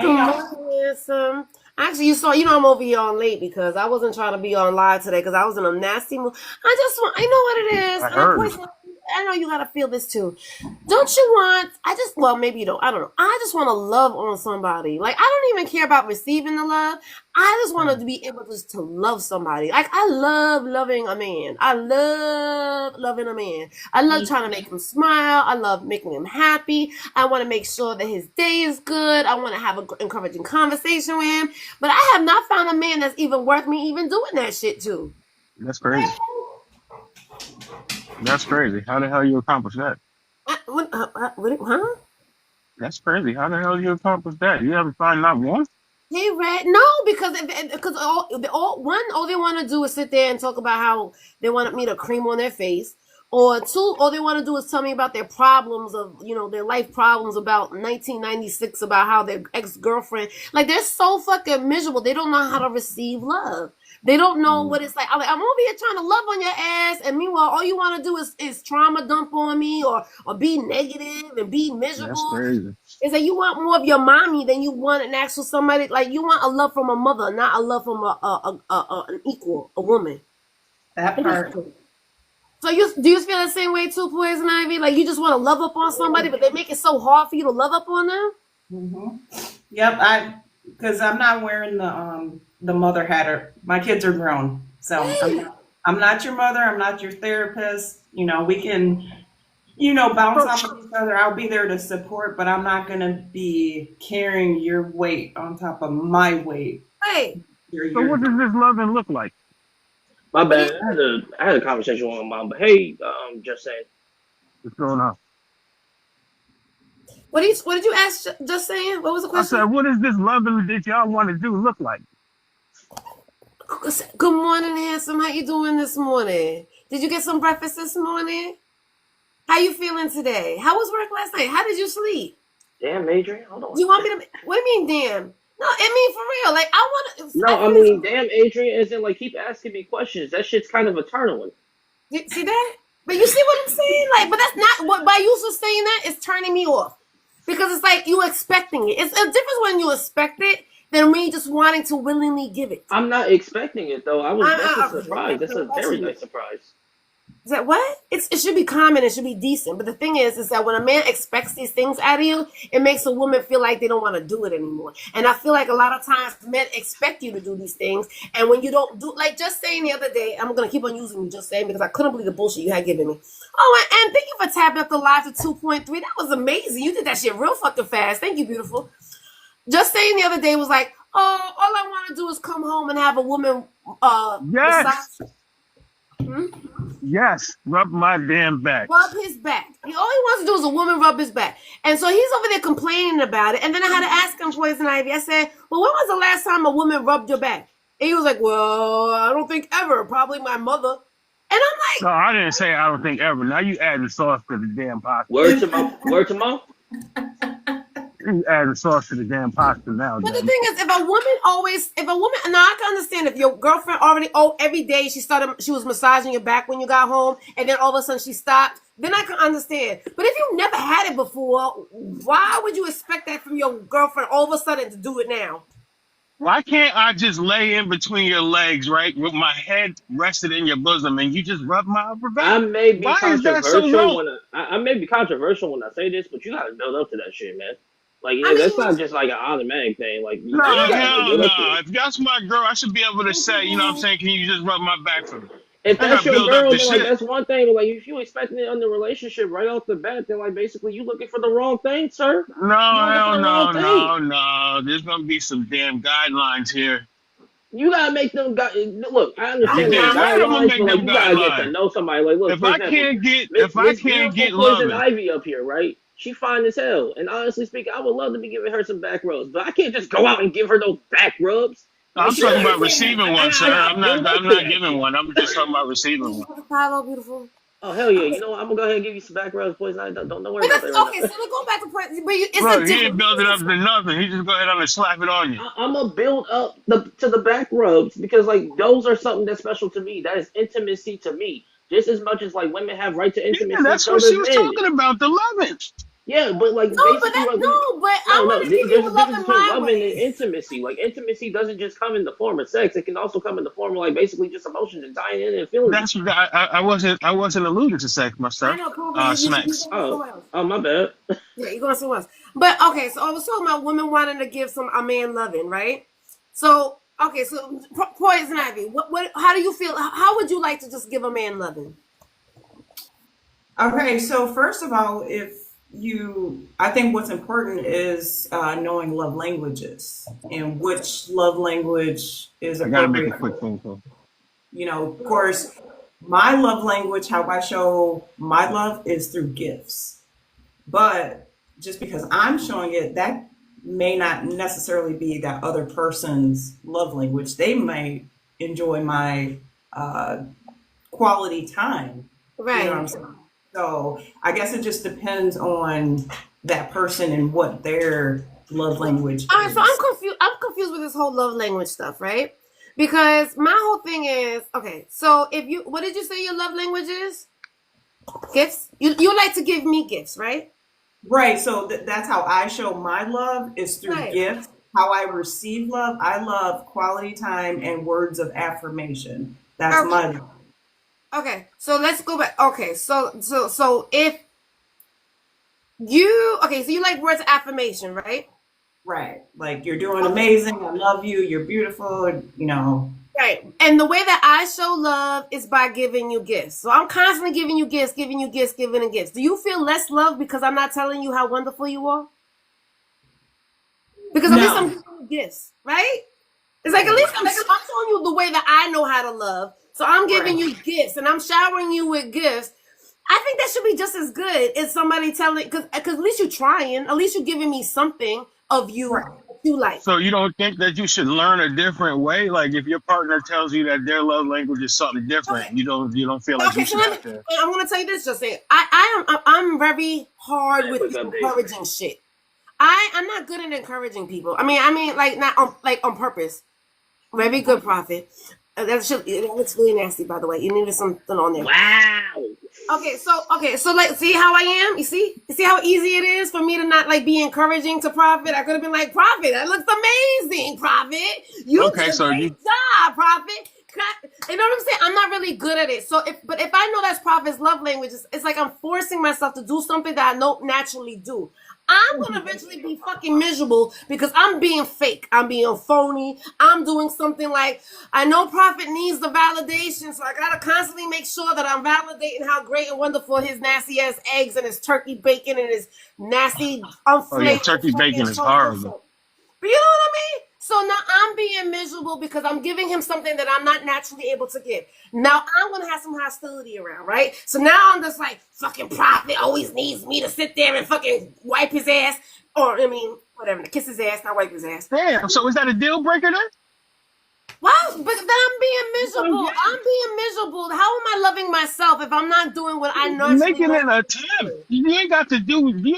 Good morning, handsome. Actually, I'm over here on late because I wasn't trying to be on live today because I was in a nasty mood. I know what it is. I heard. I know you gotta feel this too. Don't you want? Well, maybe you don't. I don't know. I just want to love on somebody. Like, I don't even care about receiving the love. I just want to be able to love somebody. Like, I love loving a man. I love loving a man. I love trying to make him smile. I love making him happy. I want to make sure that his day is good. I want to have an encouraging conversation with him. But I have not found a man that's even worth me even doing that shit to. That's crazy. That's crazy. How the hell you accomplish that? Huh? That's crazy. How the hell you accomplish that? You haven't found not one? Hey, Red. No, because all they want to do is sit there and talk about how they want me to cream on their face, or two, all they want to do is tell me about their problems of their life problems about 1996, about how their ex-girlfriend, like, they're so fucking miserable. They don't know how to receive love. They don't know what it's like. I'm over here trying to love on your ass, and meanwhile, all you want to do is trauma dump on me, or be negative and be miserable. That's crazy. It's like you want more of your mommy than you want an actual somebody. Like, you want a love from a mother, not a love from an equal, a woman. That part. So do you feel the same way too, Poison Ivy? Like, you just want to love up on somebody, but they make it so hard for you to love up on them? Mm-hmm. Yep, because I'm not wearing the mother hat. My kids are grown, so I'm not your mother. I'm not your therapist. We can, bounce off of each other. I'll be there to support, but I'm not gonna be carrying your weight on top of my weight. Hey. So what does this loving look like? My bad. I had a conversation with my mom, but hey, just saying. What's going on? What did you ask? Just saying. What was the question? I said, what does this loving that y'all want to do look like? Good morning, handsome. How you doing this morning? Did you get some breakfast this morning? How you feeling today? How was work last night? How did you sleep? Damn, Adrian, hold on. You want me to? What do you mean, damn? No, I mean, for real. Like, I want to. No, I mean, damn, Adrian, isn't like keep asking me questions. That shit's kind of a turn on. See that? But you see what I'm saying? Like, but that's not what, by you saying that, is turning me off. Because it's like you expecting it. It's a difference when you expect it than when you just wanting to willingly give it. I'm not expecting it though. That's a surprise. That's a very nice surprise. Is that what? It should be common. It should be decent. But the thing is that when a man expects these things out of you, it makes a woman feel like they don't want to do it anymore. And I feel like a lot of times men expect you to do these things. And when you don't do, like just saying the other day, I'm going to keep on using you just saying because I couldn't believe the bullshit you had given me. Oh, and thank you for tapping up the live to 2.3. That was amazing. You did that shit real fucking fast. Thank you, beautiful. Just saying the other day was like, oh, all I want to do is come home and have a woman Yes. Hmm? Yes. Rub my damn back. Rub his back. All he wants to do is a woman rub his back. And so he's over there complaining about it. And then I had to ask him, Poison Ivy, I said, well, when was the last time a woman rubbed your back? And he was like, well, I don't think ever. Probably my mother. And I'm like, No, I didn't say I don't think ever. Now you adding sauce to the damn pasta. Word to mouth. Word to mouth. You adding sauce to the damn pasta now. but the thing is, if a woman, now I can understand if your girlfriend already, every day she was massaging your back when you got home, and then all of a sudden she stopped, then I can understand. But if you never had it before, why would you expect that from your girlfriend all of a sudden to do it now? Why can't I just lay in between your legs, right, with my head rested in your bosom, and you just rub my upper back? I may be Why is that so controversial low? when I may be controversial when I say this, but you gotta build up to that shit, man. Like, I mean, that's not just like an automatic thing. Like, you No, gotta hell build up to no. it. If that's my girl, I should be able to say, you know what I'm saying, can you just rub my back for me? If I that's gotta your build up girl, the then like shit. that's one thing. But like, if you expecting it on the relationship right off the bat, then like basically you looking for the wrong thing, sir. No, You looking hell for the no, wrong thing. no. There's gonna be some damn guidelines here. You gotta make them. Look, I You understand there's damn right I'm gonna guidelines, make but like them you gotta get to guidelines. know somebody. Like, look, If for I example, can't get, Miss if I Miss can't beautiful get Poison loving, Ivy up here, right? She fine as hell, and honestly speaking, I would love to be giving her some back rubs, but I can't just go out and give her those back rubs. I'm Like, you know talking what I'm about saying? receiving one, sir. I gotta build up I'm to not that giving shit. one. I'm just talking about receiving one. Hello, beautiful. Oh hell yeah! Okay, You know what? I'm gonna go ahead and give you some back rubs, Poison Ivy. Don't worry but about that right okay, now. so let's go back to point. But it's a Look, he ain't difference. building up to nothing. He just go ahead and slap it on you. I'm gonna build up to the back rubs because like those are something that's special to me. That is intimacy to me, just as much as like women have right to Yeah, intimacy, that's so what she does was men. talking about, the loving. Yeah, but like No, but basically, that like no, but no, I no. want to give There's you a love difference in between my loving and way. intimacy. Like intimacy doesn't just come in the form of sex; it can also come in the form of like basically just emotions and tying in and feeling each That's what I wasn't alluding to sex, my I stuff. know, probably you Smacks. going other. somewhere else. Oh, my bad. Yeah, you're going somewhere else. But okay, so I was talking about women wanting to give some a man loving, right? So okay, so Poison Ivy, what how do you feel? How would you like to just give a man loving? Okay, so first of all, I think what's important is knowing love languages and which love language is I gotta make a appropriate. quick phone call. Of course, my love language, how I show my love is through gifts. But just because I'm showing it, that may not necessarily be that other person's love language. They may enjoy my uh, quality time. You know what I'm Right. saying? So I guess it just depends on that person and what their love language All right, so I'm is. confused. I'm confused with this whole love language stuff, right? Because my whole thing is okay. So if you, what did you say your love language is? Gifts. You like to give me gifts, right? Right. So that's how I show my love is through Right. gifts. How I receive love, I love quality time and words of affirmation. That's Okay. my love. Okay. So let's go back. Okay. So if you okay, so you like words of affirmation, right? Right. Like you're doing amazing. I love you. You're beautiful. Right. And the way that I show love is by giving you gifts. So I'm constantly giving you gifts, giving you gifts, giving you gifts. Do you feel less love because I'm not telling you how wonderful you are? Because at least I'm No. giving you gifts, right? It's like at least I'm showing you the way that I know how to love. So I'm giving Right. you gifts and I'm showering you with gifts. I think that should be just as good as somebody telling, because at least you're trying, at least you're giving me something of you Right. that you like. So you don't think that you should learn a different way? Like if your partner tells you that their love language is something different, Okay. you don't feel like you Okay, so should let me. have to. I'm gonna tell you this. Just saying, I'm very hard Yeah, with quick the update. encouraging shit. I'm not good at encouraging people. Like not on purpose. Very good, Prophet. That looks really nasty, by the way. You needed something on there. Wow. Okay, so like, see how I am? You see how easy it is for me to not like be encouraging to Prophet. I could have been like, Prophet, that looks amazing, Prophet. You Okay, did a so great you job, Prophet. You know what I'm saying? I'm not really good at it. But if I know that's Prophet's love language, it's like I'm forcing myself to do something that I don't naturally do. I'm gonna eventually be fucking miserable because I'm being fake. I'm being phony. I'm doing something like I know Prophet needs the validation, so I gotta constantly make sure that I'm validating how great and wonderful his nasty ass eggs and his turkey bacon and his nasty oh yeah, unflavored turkey fucking bacon is chocolate horrible. chip. But you know what I mean? So now I'm being miserable because I'm giving him something that I'm not naturally able to give. Now I'm gonna have some hostility around, right? So now I'm just like, fucking Prophet always needs me to sit there and fucking wipe his ass, or whatever, kiss his ass, not wipe his ass. Damn. So is that a deal breaker then? Well, but then I'm being That's what I'm miserable. getting. I'm being miserable. How am I loving myself if I'm not doing what I naturally Making want an to attempt. do? You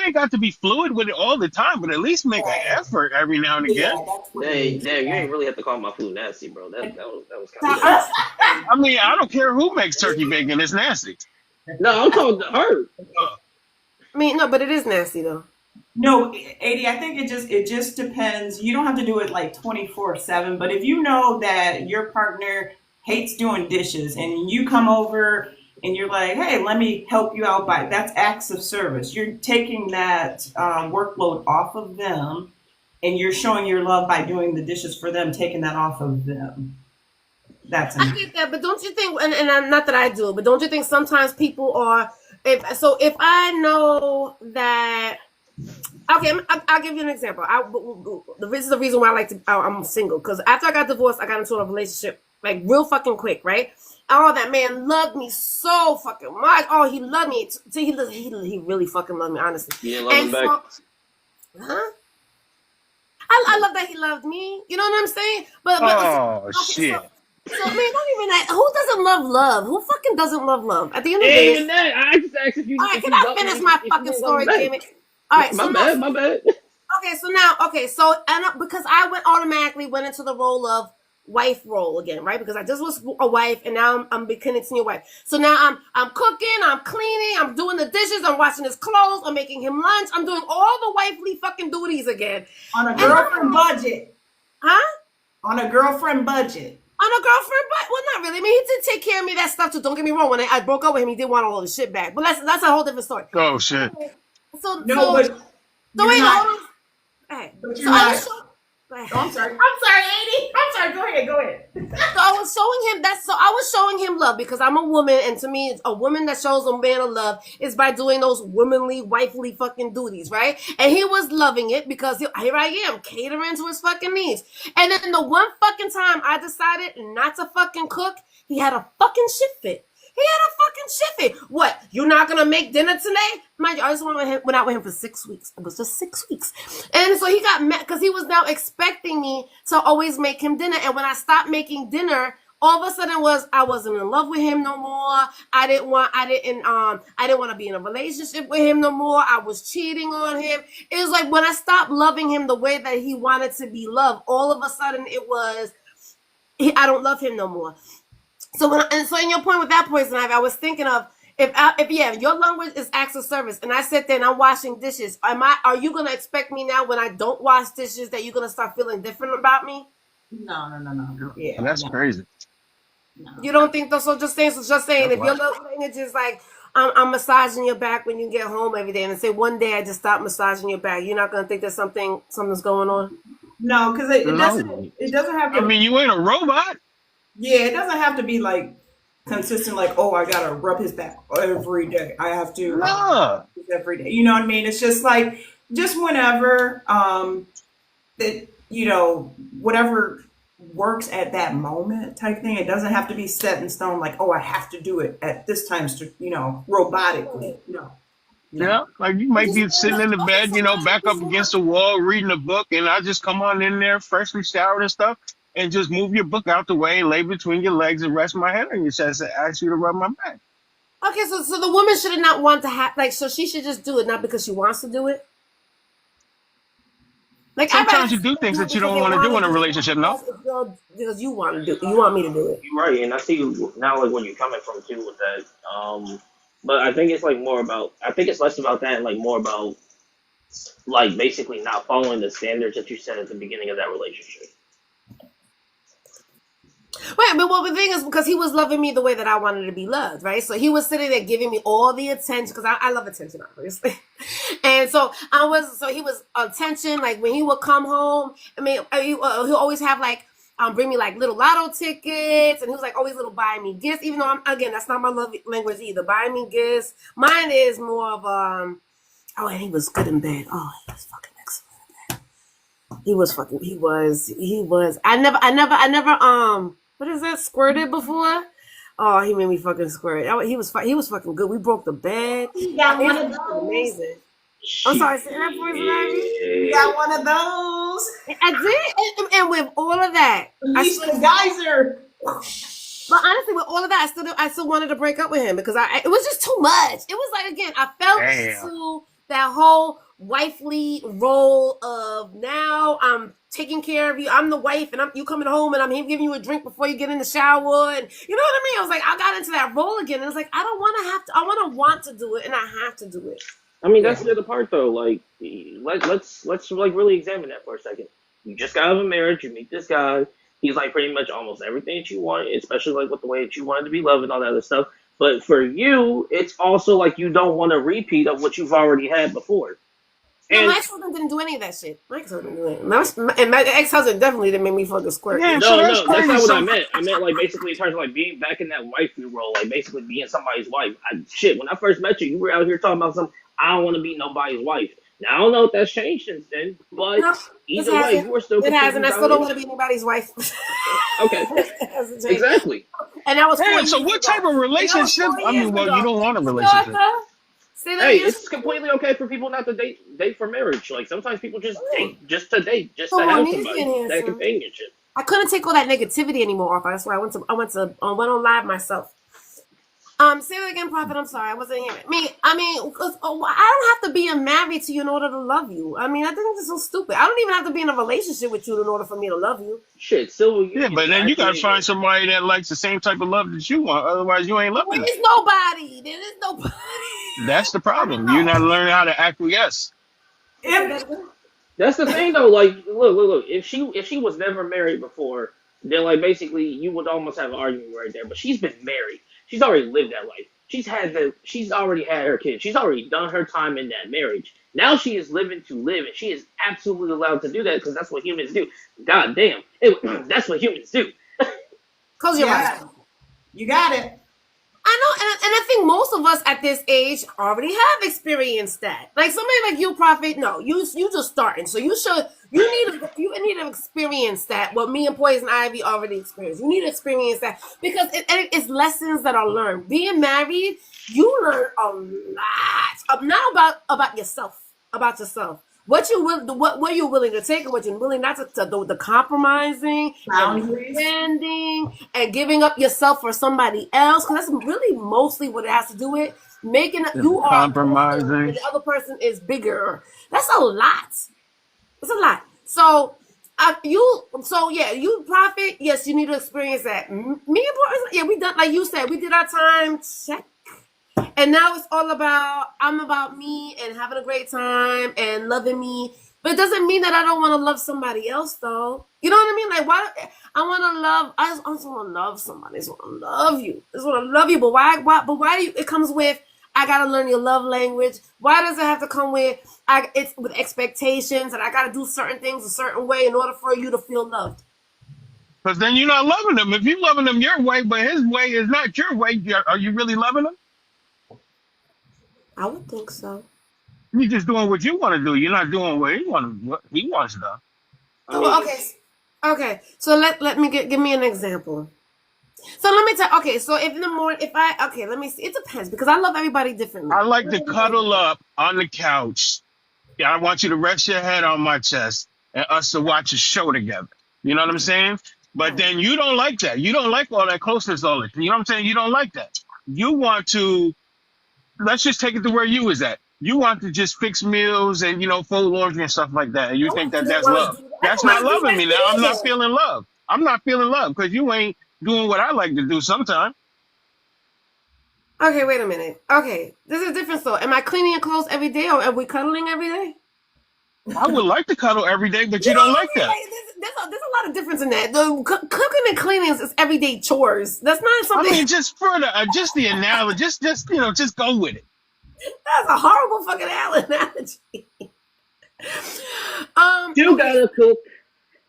ain't got to be fluid with it all the time, but at least make an Right. effort every now and again. Yeah, that's what it Damn, is. damn, you Yeah. ain't really have to call my food nasty, bro. That was kind of Now, crazy. I mean, I don't care who makes turkey bacon, it's nasty. No, I'm talking to her. Uh, no, but it is nasty though. No, 80, I think it just depends. You don't have to do it like 24/7, but if you know that your partner hates doing dishes and you come over and you're like, "Hey, let me help you out," by that's acts of service. You're taking that workload off of them and you're showing your love by doing the dishes for them, taking that off of them. That's I an get that, but don't you think? And I'm not that I do, but don't you think sometimes people are? If I know that. Okay, I'll give you an example. This is the reason why I'm single, because after I got divorced, I got into a relationship like real fucking quick, right? Oh, that man loved me so fucking much. Oh, he loved me. He really fucking loved me, honestly. You didn't love him And back. so, huh? I love that he loved me. You know what I'm saying? But oh okay, so shit. not even that. Who doesn't love love? Who fucking doesn't love love? At the end of the Ain't day, even that. I just asked all right, if can you I love finish me, my if you fucking didn't love him story, back. damn it? All right, My so no, bad, my bad. okay, so because I went automatically went into the role of wife role again, right? Because I just was a wife, and now I'm becoming a wife. So now I'm cooking, I'm cleaning, I'm doing the dishes, I'm washing his clothes, I'm making him lunch, I'm doing all the wifely fucking duties again. On a girlfriend budget. Huh? On a girlfriend budget. On a girlfriend, but well, not really. I mean, he did take care of me that stuff too. Don't get me wrong. When I broke up with him, he did want all the shit back. But that's a whole different story. Oh shit. So No, but so wait, hold on. Hey, but so you're I not. was showing. I'm sorry, Amy. I'm sorry. Go ahead. So I was showing him that. So I was showing him love because I'm a woman, and to me, a woman that shows a man of love is by doing those womanly, wifely fucking duties, right? And he was loving it because here I am catering to his fucking needs. And then the one fucking time I decided not to fucking cook, he had a fucking shit fit. He had a fucking shit fit. What? You're not gonna make dinner today? Mind you, I just went out with him for 6 weeks. It was just 6 weeks. And so he got mad because he was now expecting me to always make him dinner. And when I stopped making dinner, all of a sudden I wasn't in love with him no more. I didn't want to be in a relationship with him no more. I was cheating on him. It was like when I stopped loving him the way that he wanted to be loved, all of a sudden it was I don't love him no more. So in your point with that poison ivy, I was thinking of if your language is acts of service, and I sit there and I'm washing dishes, are you gonna expect me now when I don't wash dishes that you're gonna start feeling different about me? No. Yeah, That's crazy. No. You don't think so? So just saying if your love language is like I'm massaging your back when you get home every day, and say one day I just stop massaging your back, you're not gonna think there's something's going on? No, because it doesn't have to. I mean, you ain't a robot. Yeah, it doesn't have to be like consistent. Like, oh, I gotta rub his back every day. I have to every day. You know what I mean? It's just like whenever that whatever works at that moment type thing. It doesn't have to be set in stone. Like, oh, I have to do it at this time. Robotically. No. Yeah, like you might be sitting in the bed, back up against the wall, reading a book, and I just come on in there, freshly showered and stuff, and just move your book out the way, lay between your legs, and rest my head on your chest and ask you to rub my back. Okay, so the woman should not want to have so she should just do it not because she wants to do it. Like sometimes you do things that you don't want to do in a relationship, no? Because you want to do, you want me to do it. You're right, and I see now like where you're coming from too with that. But I think it's like more about. I think it's less about that and like more about like basically not following the standards that you set at the beginning of that relationship. Right, but the thing is because he was loving me the way that I wanted to be loved, right? So he was sitting there giving me all the attention because I love attention, obviously. And so he was attention. Like when he would come home, I mean, he'll always have like bring me like little lotto tickets, and he was like always little buy me gifts. Even though that's not my love language either. Buy me gifts. Mine is more of and he was good in bed. Oh, he was fucking excellent in bed. He was. I never what is that? Squirted before? Oh, he made me fucking squirt. He was fucking good. We broke the bed. You got one of those. Amazing. I'm sorry, say that for You got one of those. I did, and with all of that, Lisa Geyser. But honestly, with all of that, I still wanted to break up with him because it was just too much. It was like again, I fell into that whole wifely role of now I'm taking care of you. I'm the wife, and you coming home, and I'm giving you a drink before you get in the shower, and you know what I mean. I was like, I got into that role again, and it's like I don't want to have to. I want to do it, and I have to do it. I mean, that's the other part, though. Like, let's like really examine that for a second. You just got out of a marriage. You meet this guy. He's like pretty much almost everything that you want, especially like with the way that you wanted to be loved and all that other stuff. But for you, it's also like you don't want a repeat of what you've already had before. No, my ex-husband didn't do any of that shit. My ex-husband didn't do it. And my ex-husband definitely didn't make me fucking squirt. Yeah, no, that's not what I meant. I meant like basically in terms of like being back in that wifey role, like basically being somebody's wife. When I first met you, you were out here talking about I don't want to be nobody's wife. Now I don't know if that's changed since then, but either way, you were still. It hasn't. I still don't want to be anybody's wife. Okay, exactly. And that was. So what type of relationship? I mean, well, you don't want a relationship. Hey, it's completely okay for people not to date for marriage. Like sometimes people just date just to have somebody, that companionship. I couldn't take all that negativity anymore off. That's why I went on live myself. Say that again, Prophet. I'm sorry, I wasn't hearing. Because I don't have to be married to you in order to love you. I think this is so stupid. I don't even have to be in a relationship with you in order for me to love you. Shit, civil Yeah, unions but are then you gotta actually find somebody that likes the same type of love that you want. Otherwise, you ain't loving There them. is nobody. There is nobody. That's the problem. You're not learning how to acquiesce. Say that again? That's the thing though. Like, look. If she was never married before, then like basically you would almost have an argument right there. But she's been married. She's already lived that life. She's already had her kids. She's already done her time in that marriage. Now she is living to live, and she is absolutely allowed to do that because that's what humans do. God damn, that's what humans do. Close your eyes. Yeah, you got it. I know, and I think most of us at this age already have experienced that. Like somebody like you, Prophet, no, you just starting, so you need to experience that. What me and Poison Ivy already experienced. You need to experience that because it's lessons that are learned. Being married, you learn a lot, not about yourself, about yourself. What you're willing to take and what you're willing not to do, the compromising and Boundaries. bending and giving up yourself for somebody else, because that's really mostly what it has to do with making you are a person Compromising. and the other person is bigger. That's a lot. It's a lot. So you Prophet, yes, you need to experience that. Me and Poison, yeah, we done, like you said, we did our time check. And now it's all about me and having a great time and loving me. But it doesn't mean that I don't want to love somebody else, though. You know what I mean? Like, why? I just want to love somebody. I just want to love you. I just want to love you. But why? But why do you? It comes with, I gotta learn your love language. Why does it have to come with? It's with expectations, and I gotta do certain things a certain way in order for you to feel loved. Because then you're not loving them. If you're loving them your way, but his way is not your way, are you really loving them? I would think so. You're just doing what you want to do. You're not doing what he wants done. I mean, Okay. So let me give me an example. So let me tell. Okay, so if in the morning, let me see. It depends because I love everybody differently. I like to cuddle up on the couch. Yeah, I want you to rest your head on my chest and us to watch a show together. You know what I'm saying? But then you don't like that. You don't like all that closeness, all that. You know what I'm saying? You don't like that. You want to. Let's just take it to where you was at. You want to just fix meals and fold laundry and stuff like that, and you think that that's love. That's not loving me now. I'm not feeling love. I'm not feeling love because you ain't doing what I like to do sometimes. Okay, wait a minute. Okay, this is different. So, am I cleaning your clothes every day, or are we cuddling every day? I would like to cuddle every day, but you don't like that. There's a lot of difference in that. The cooking and cleaning is everyday chores. That's not something. I mean, just for the analogy, just go with it. That's a horrible fucking analogy. you gotta cook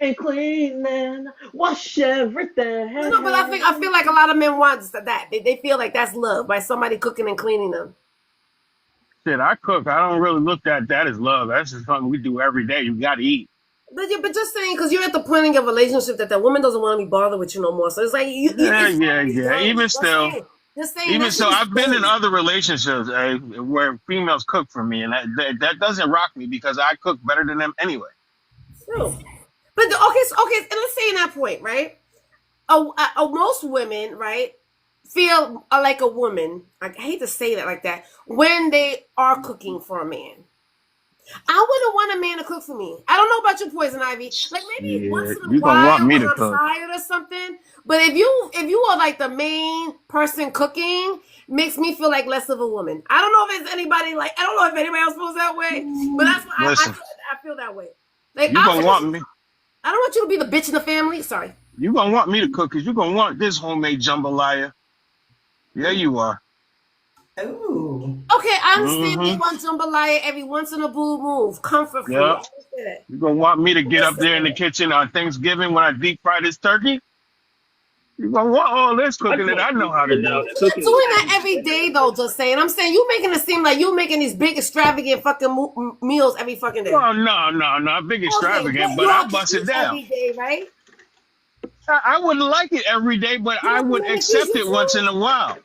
and clean and wash everything. No, but I feel like a lot of men want that. They feel like that's love by somebody cooking and cleaning them. Shit, I cook. I don't really look at that as love. That's just something we do every day. You got to eat. But just saying, because you're at the point in your relationship that woman doesn't want to be bothered with you no more. So it's like Yeah. Even still, I've been in other relationships where females cook for me, and that doesn't rock me because I cook better than them anyway. True. But okay, and let's say in that point, right? Most women, right, feel like a woman. I hate to say that like that when they are cooking for a man. I wouldn't want a man to cook for me. I don't know about you, Poison Ivy. Like maybe once in a you gonna while want me when to I'm cook. tired or something. But if you are like the main person cooking, makes me feel like less of a woman. I don't know if it's anybody I don't know if anybody else feels that way, but that's what I feel that way. Like You gonna want me? I don't want you to be the bitch in the family. Sorry. You gonna want me to cook because you gonna want this homemade jambalaya. Yeah, you are. Ooh. Okay, I understand you want jambalaya every once in a blue move. Comfort food. Yeah. You gonna want me to get up there in the kitchen on Thanksgiving when I deep fry this turkey? You gonna want all this cooking that I know how to do. You're not doing that every day though, just saying. I'm saying you making it seem like you making these big extravagant fucking meals every fucking day. Oh no, big extravagant, but I bust it down. Every day, right? I wouldn't like it every day, but I would accept it once in a while.